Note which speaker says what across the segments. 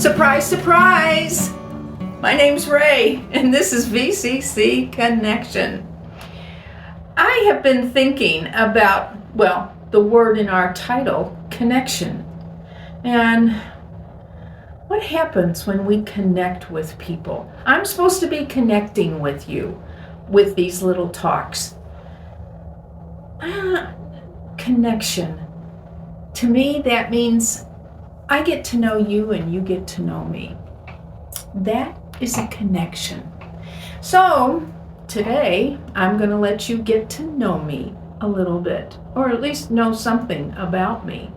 Speaker 1: Surprise, surprise! My name's Raye, and this is VCC Connection. I have been thinking about, the word in our title, connection. And what happens when we connect with people? I'm supposed to be connecting with you with these little talks. Connection. To me, that means I get to know you and you get to know me. That is a connection. So today, I'm going to let you get to know me a little bit, or at least know something about me.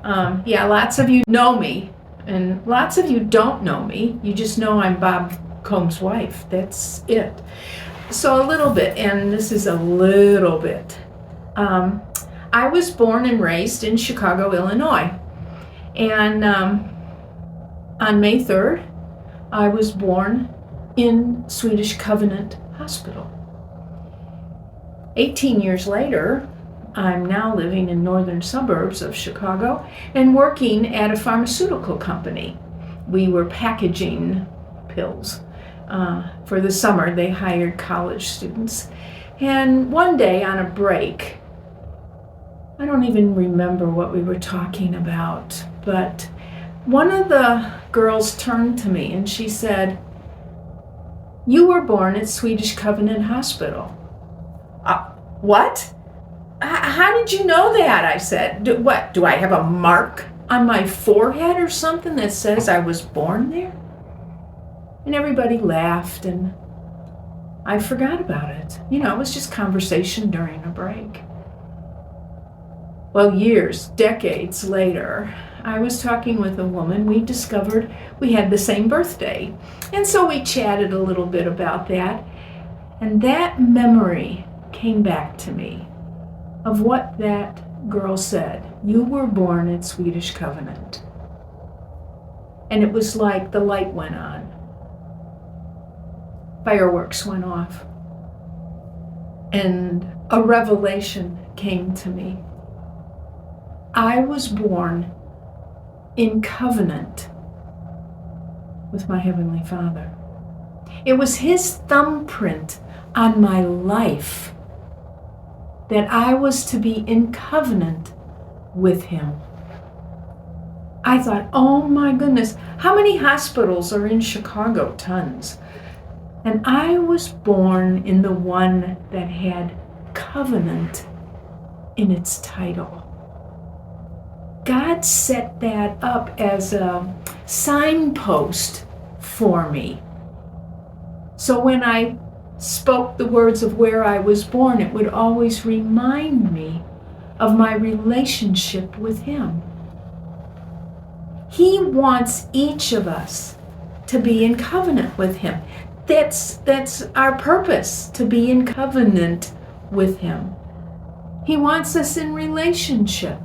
Speaker 1: Lots of you know me, and lots of you don't know me. You just know I'm Bob Combs' wife. That's it. So a little bit, and this is a little bit. I was born and raised in Chicago, Illinois. And on May 3rd, I was born in Swedish Covenant Hospital. 18 years later, I'm now living in northern suburbs of Chicago and working at a pharmaceutical company. We were packaging pills. For the summer, they hired college students. And one day on a break, I don't even remember what we were talking about, but one of the girls turned to me and she said, "You were born at Swedish Covenant Hospital." What? How did you know that? I said. Do I have a mark on my forehead or something that says I was born there? And everybody laughed and I forgot about it. It was just conversation during a break. Well, years, decades later, I was talking with a woman. We discovered we had the same birthday. And so we chatted a little bit about that. And that memory came back to me of what that girl said. You were born at Swedish Covenant. And it was like the light went on. Fireworks went off. And a revelation came to me. I was born in covenant with my Heavenly Father. It was His thumbprint on my life that I was to be in covenant with Him. I thought, oh my goodness, how many hospitals are in Chicago? Tons. And I was born in the one that had covenant in its title. God set that up as a signpost for me. So when I spoke the words of where I was born, it would always remind me of my relationship with Him. He wants each of us to be in covenant with Him. That's our purpose, to be in covenant with Him. He wants us in relationship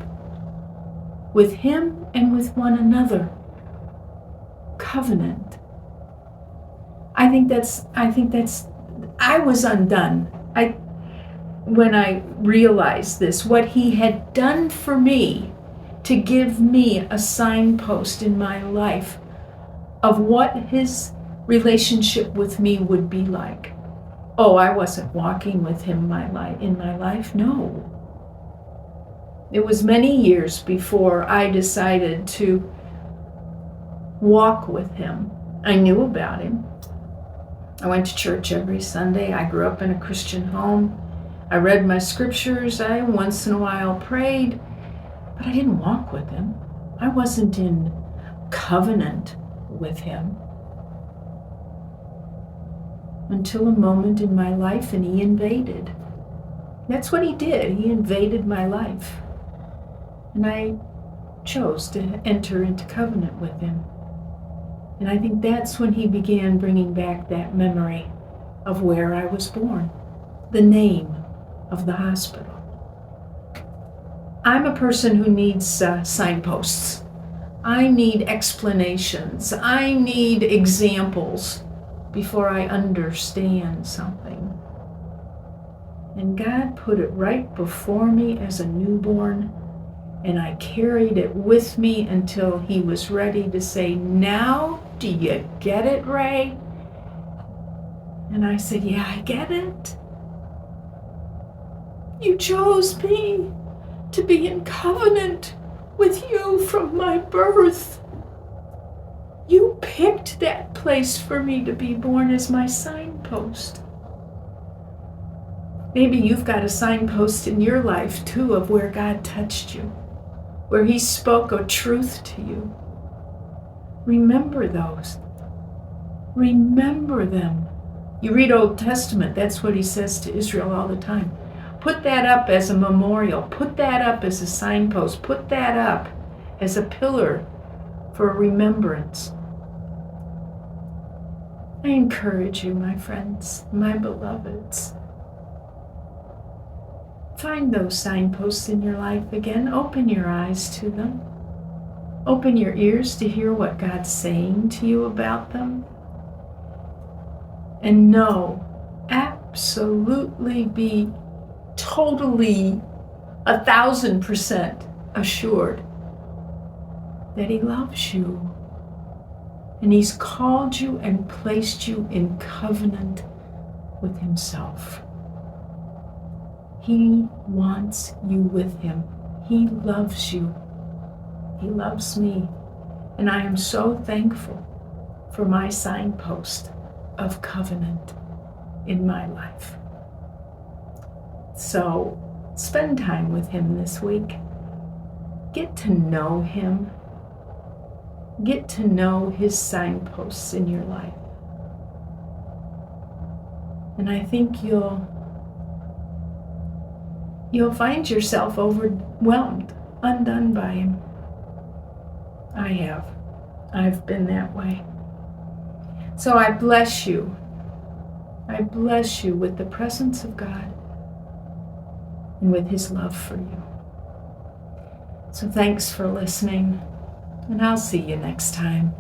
Speaker 1: with Him and with one another. Covenant. I was undone. When I realized this, what He had done for me to give me a signpost in my life of what His relationship with me would be like. Oh, I wasn't walking with Him in my life. No. It was many years before I decided to walk with Him. I knew about Him. I went to church every Sunday. I grew up in a Christian home. I read my scriptures. I once in a while prayed, but I didn't walk with Him. I wasn't in covenant with Him. Until a moment in my life and He invaded. That's what He did. He invaded my life. And I chose to enter into covenant with Him. And I think that's when He began bringing back that memory of where I was born, the name of the hospital. I'm a person who needs signposts. I need explanations. I need examples before I understand something. And God put it right before me as a newborn And I carried it with me until he was ready to say, "Now, do you get it, Raye?" And I said, "Yeah, I get it. You chose me to be in covenant with you from my birth. You picked that place for me to be born as my signpost." Maybe you've got a signpost in your life too of where God touched you, where he spoke a truth to you. Remember those. Remember them. You read Old Testament, that's what he says to Israel all the time. Put that up as a memorial. Put that up as a signpost. Put that up as a pillar for remembrance. I encourage you, my friends, my beloveds. Find those signposts in your life again. Open your eyes to them. Open your ears to hear what God's saying to you about them. And know, absolutely be totally 1,000% assured that he loves you. And he's called you and placed you in covenant with himself. He wants you with him. He loves you. He loves me. And I am so thankful for my signpost of covenant in my life. So spend time with him this week. Get to know him. Get to know his signposts in your life. And I think you'll find yourself overwhelmed, undone by him. I have. I've been that way. So I bless you. I bless you with the presence of God and with his love for you. So thanks for listening, and I'll see you next time.